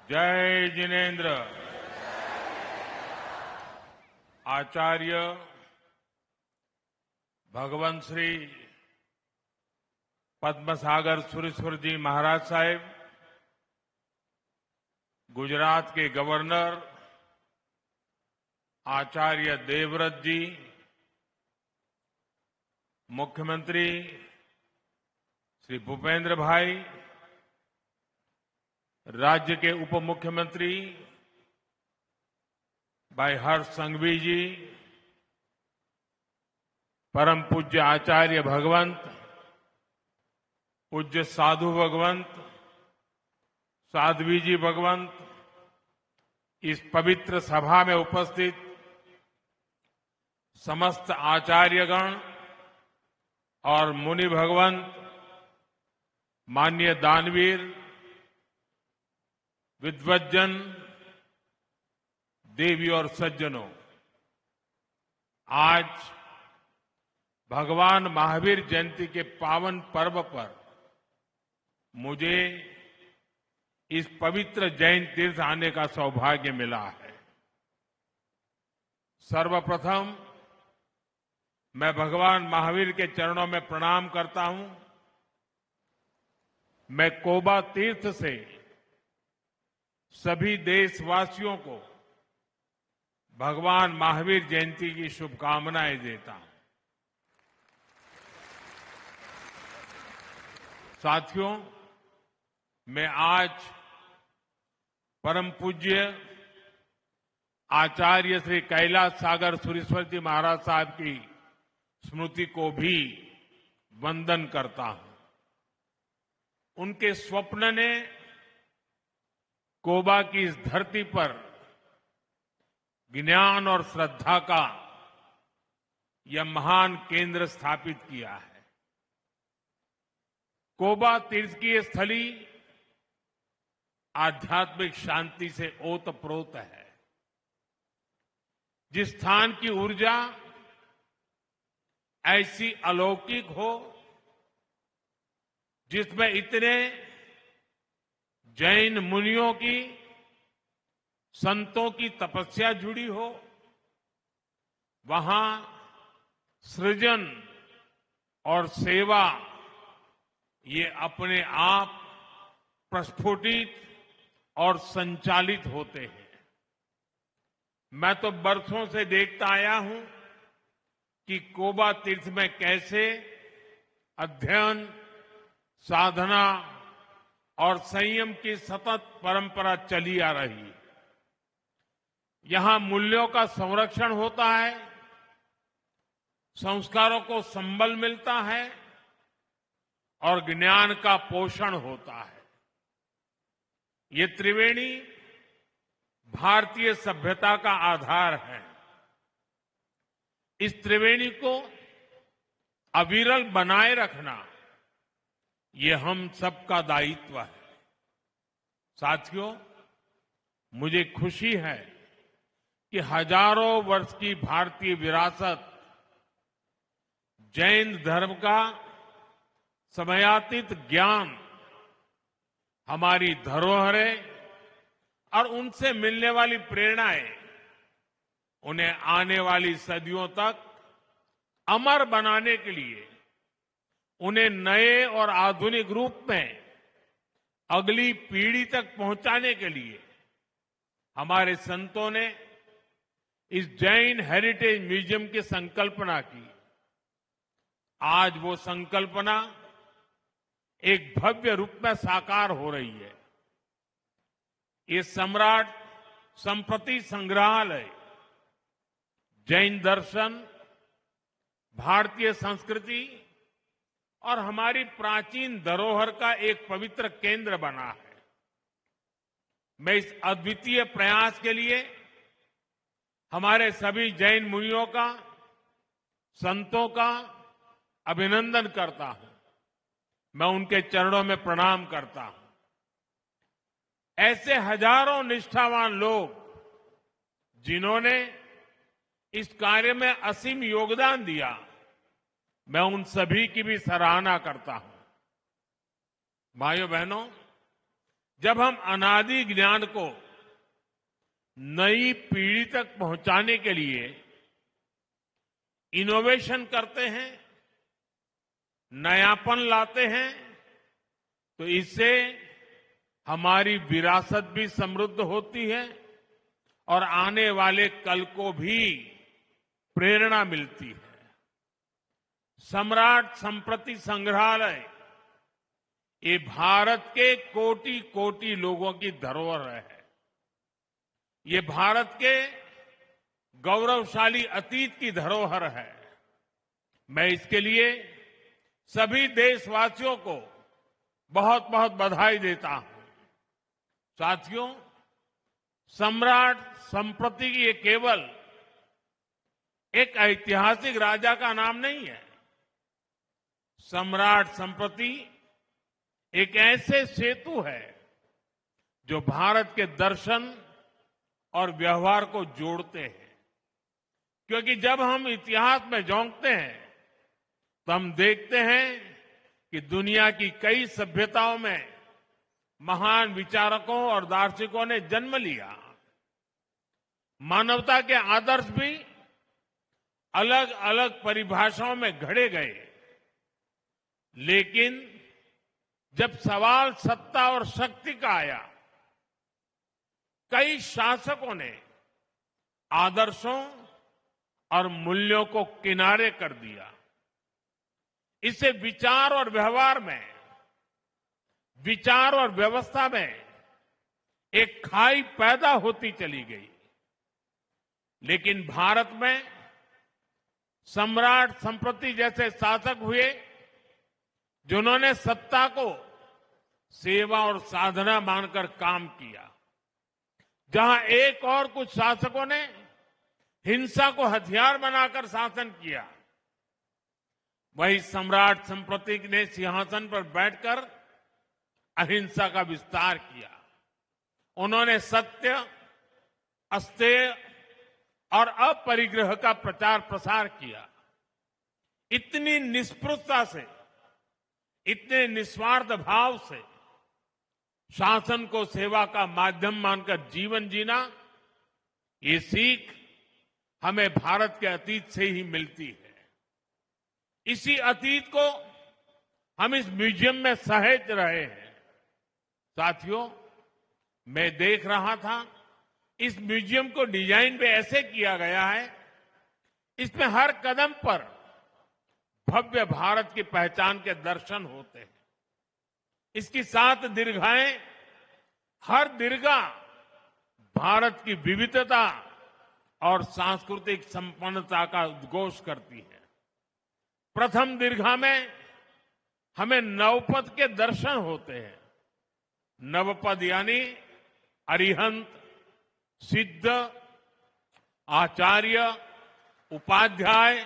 जय जिनेन्द्र। आचार्य भगवंत श्री पद्मसागर सुरेश्वर जी महाराज साहेब, गुजरात के गवर्नर आचार्य देवव्रत जी, मुख्यमंत्री श्री भूपेंद्र भाई, राज्य के उप मुख्यमंत्री भाई हर्ष संघवी जी, परम पूज्य आचार्य भगवंत, पूज्य साधु भगवंत, साध्वी जी भगवंत, इस पवित्र सभा में उपस्थित समस्त आचार्यगण और मुनि भगवंत, माननीय दानवीर, विद्वज्जन, देवी और सज्जनों, आज भगवान महावीर जयंती के पावन पर्व पर मुझे इस पवित्र जैन तीर्थ आने का सौभाग्य मिला है। सर्वप्रथम मैं भगवान महावीर के चरणों में प्रणाम करता हूं। मैं कोबा तीर्थ से सभी देशवासियों को भगवान महावीर जयंती की शुभकामनाएं देता हूं। साथियों, मैं आज परम पूज्य आचार्य श्री कैलाश सागर सुरेश्वर जी महाराज साहब की स्मृति को भी वंदन करता हूं। उनके स्वप्न ने कोबा की इस धरती पर ज्ञान और श्रद्धा का यह महान केंद्र स्थापित किया है। कोबा तीर्थ की ये स्थली आध्यात्मिक शांति से ओतप्रोत है। जिस स्थान की ऊर्जा ऐसी अलौकिक हो, जिसमें इतने जैन मुनियों की, संतों की तपस्या जुड़ी हो, वहां सृजन और सेवा ये अपने आप प्रस्फुटित और संचालित होते हैं। मैं तो बरसों से देखता आया हूं कि कोबा तीर्थ में कैसे अध्ययन, साधना और संयम की सतत परंपरा चली आ रही है। यहां मूल्यों का संरक्षण होता है, संस्कारों को संबल मिलता है और ज्ञान का पोषण होता है। ये त्रिवेणी भारतीय सभ्यता का आधार है। इस त्रिवेणी को अविरल बनाए रखना ये हम सबका दायित्व है। साथियों, मुझे खुशी है कि हजारों वर्ष की भारतीय विरासत, जैन धर्म का समयातीत ज्ञान, हमारी धरोहरें और उनसे मिलने वाली प्रेरणाएं उन्हें आने वाली सदियों तक अमर बनाने के लिए, उन्हें नए और आधुनिक रूप में अगली पीढ़ी तक पहुंचाने के लिए हमारे संतों ने इस जैन हेरिटेज म्यूजियम की संकल्पना की। आज वो संकल्पना एक भव्य रूप में साकार हो रही है। ये सम्राट संपत्ति संग्रहालय जैन दर्शन, भारतीय संस्कृति और हमारी प्राचीन धरोहर का एक पवित्र केंद्र बना है। मैं इस अद्वितीय प्रयास के लिए हमारे सभी जैन मुनियों का, संतों का अभिनंदन करता हूं। मैं उनके चरणों में प्रणाम करता हूं। ऐसे हजारों निष्ठावान लोग जिन्होंने इस कार्य में असीम योगदान दिया, मैं उन सभी की भी सराहना करता हूं। भाइयों बहनों, जब हम अनादि ज्ञान को नई पीढ़ी तक पहुंचाने के लिए इनोवेशन करते हैं, नयापन लाते हैं, तो इससे हमारी विरासत भी समृद्ध होती है और आने वाले कल को भी प्रेरणा मिलती है। सम्राट संप्रति संग्रहालय ये भारत के कोटि कोटि लोगों की धरोहर है। ये भारत के गौरवशाली अतीत की धरोहर है। मैं इसके लिए सभी देशवासियों को बहुत बहुत बधाई देता हूं। साथियों, सम्राट संप्रति ये केवल एक ऐतिहासिक राजा का नाम नहीं है। सम्राट संप्रति एक ऐसे सेतु है जो भारत के दर्शन और व्यवहार को जोड़ते हैं। क्योंकि जब हम इतिहास में झांकते हैं तो हम देखते हैं कि दुनिया की कई सभ्यताओं में महान विचारकों और दार्शनिकों ने जन्म लिया। मानवता के आदर्श भी अलग अलग परिभाषाओं में घड़े गए, लेकिन जब सवाल सत्ता और शक्ति का आया, कई शासकों ने आदर्शों और मूल्यों को किनारे कर दिया। इससे विचार और व्यवहार में, विचार और व्यवस्था में एक खाई पैदा होती चली गई। लेकिन भारत में सम्राट संप्रति जैसे शासक हुए जिन्होंने सत्ता को सेवा और साधना मानकर काम किया। जहां एक और कुछ शासकों ने हिंसा को हथियार बनाकर शासन किया, वही सम्राट संप्रति ने सिंहासन पर बैठकर अहिंसा का विस्तार किया। उन्होंने सत्य, अस्तेय और अपरिग्रह का प्रचार प्रसार किया। इतनी निष्पृहता से, इतने निस्वार्थ भाव से शासन को सेवा का माध्यम मानकर जीवन जीना, ये सीख हमें भारत के अतीत से ही मिलती है। इसी अतीत को हम इस म्यूजियम में सहेज रहे हैं। साथियों, मैं देख रहा था, इस म्यूजियम को डिजाइन भी ऐसे किया गया है, इसमें हर कदम पर भव्य भारत की पहचान के दर्शन होते हैं। इसकी 7 दीर्घाएं, हर दीर्घा भारत की विविधता और सांस्कृतिक संपन्नता का उद्घोष करती है। प्रथम दीर्घा में हमें नवपद के दर्शन होते हैं। नवपद यानी अरिहंत, सिद्ध, आचार्य, उपाध्याय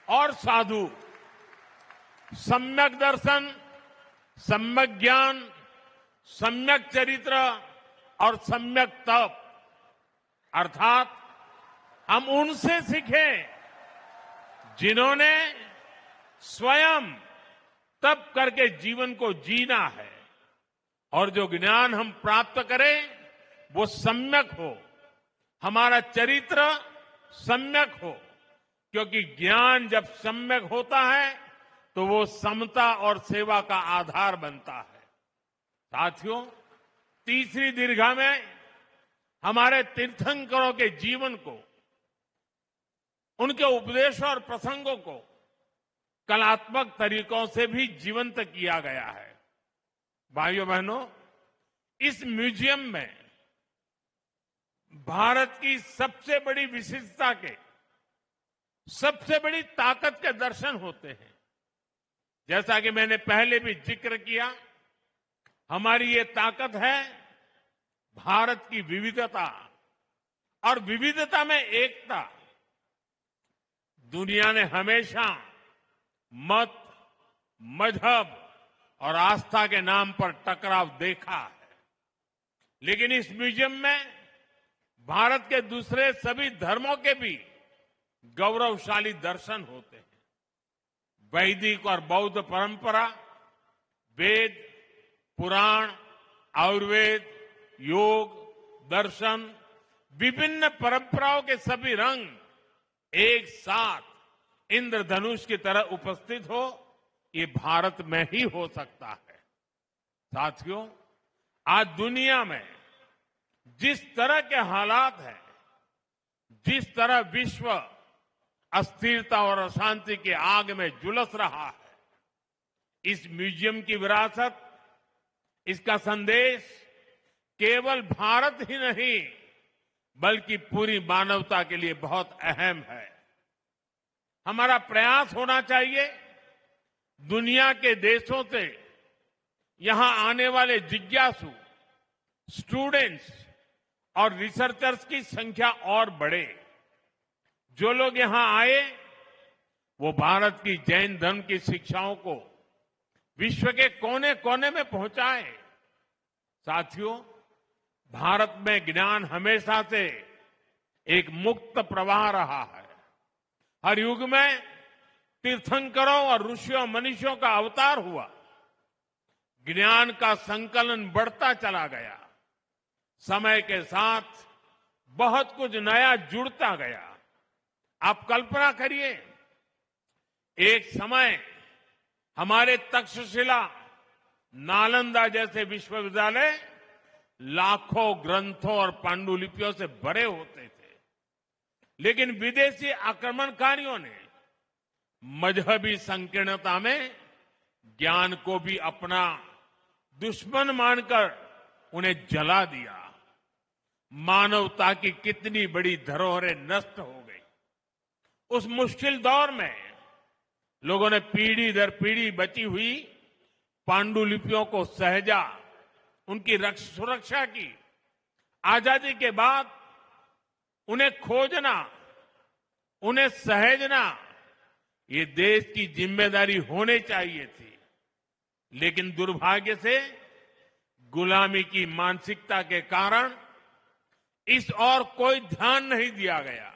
और साधु। सम्यक दर्शन, सम्यक ज्ञान, सम्यक चरित्र और सम्यक तप, अर्थात हम उनसे सीखें जिन्होंने स्वयं तप करके जीवन को जीना है, और जो ज्ञान हम प्राप्त करें वो सम्यक हो, हमारा चरित्र सम्यक हो। क्योंकि ज्ञान जब सम्यक होता है तो वो समता और सेवा का आधार बनता है। साथियों, तीसरी दीर्घा में हमारे तीर्थंकरों के जीवन को, उनके उपदेशों और प्रसंगों को कलात्मक तरीकों से भी जीवंत किया गया है। भाइयों बहनों, इस म्यूजियम में भारत की सबसे बड़ी विशिष्टता के, सबसे बड़ी ताकत के दर्शन होते हैं। जैसा कि मैंने पहले भी जिक्र किया, हमारी ये ताकत है भारत की विविधता, और विविधता में एकता। दुनिया ने हमेशा मत, मजहब और आस्था के नाम पर टकराव देखा है, लेकिन इस म्यूजियम में भारत के दूसरे सभी धर्मों के भी गौरवशाली दर्शन होते हैं। वैदिक और बौद्ध परंपरा, वेद, पुराण, आयुर्वेद, योग, दर्शन, विभिन्न परंपराओं के सभी रंग एक साथ इंद्रधनुष की तरह उपस्थित हो, ये भारत में ही हो सकता है। साथियों, आज दुनिया में जिस तरह के हालात हैं, जिस तरह विश्व अस्थिरता और अशांति की आग में झुलस रहा है, इस म्यूजियम की विरासत, इसका संदेश केवल भारत ही नहीं बल्कि पूरी मानवता के लिए बहुत अहम है। हमारा प्रयास होना चाहिए दुनिया के देशों से यहां आने वाले जिज्ञासु, स्टूडेंट्स और रिसर्चर्स की संख्या और बढ़े। जो लोग यहां आए वो भारत की जैन धर्म की शिक्षाओं को विश्व के कोने कोने में पहुंचाए। साथियों, भारत में ज्ञान हमेशा से एक मुक्त प्रवाह रहा है। हर युग में तीर्थंकरों और ऋषियों मनीषियों का अवतार हुआ। ज्ञान का संकलन बढ़ता चला गया। समय के साथ बहुत कुछ नया जुड़ता गया। आप कल्पना करिए, एक समय हमारे तक्षशिला, नालंदा जैसे विश्वविद्यालय लाखों ग्रंथों और पांडुलिपियों से भरे होते थे, लेकिन विदेशी आक्रमणकारियों ने मजहबी संकीर्णता में ज्ञान को भी अपना दुश्मन मानकर उन्हें जला दिया। मानवता की कितनी बड़ी धरोहरें नष्ट हो गई। उस मुश्किल दौर में लोगों ने पीढ़ी दर पीढ़ी बची हुई पांडुलिपियों को सहेजा, उनकी सुरक्षा की। आजादी के बाद उन्हें खोजना, उन्हें सहेजना ये देश की जिम्मेदारी होनी चाहिए थी। लेकिन दुर्भाग्य से गुलामी की मानसिकता के कारण इस ओर कोई ध्यान नहीं दिया गया।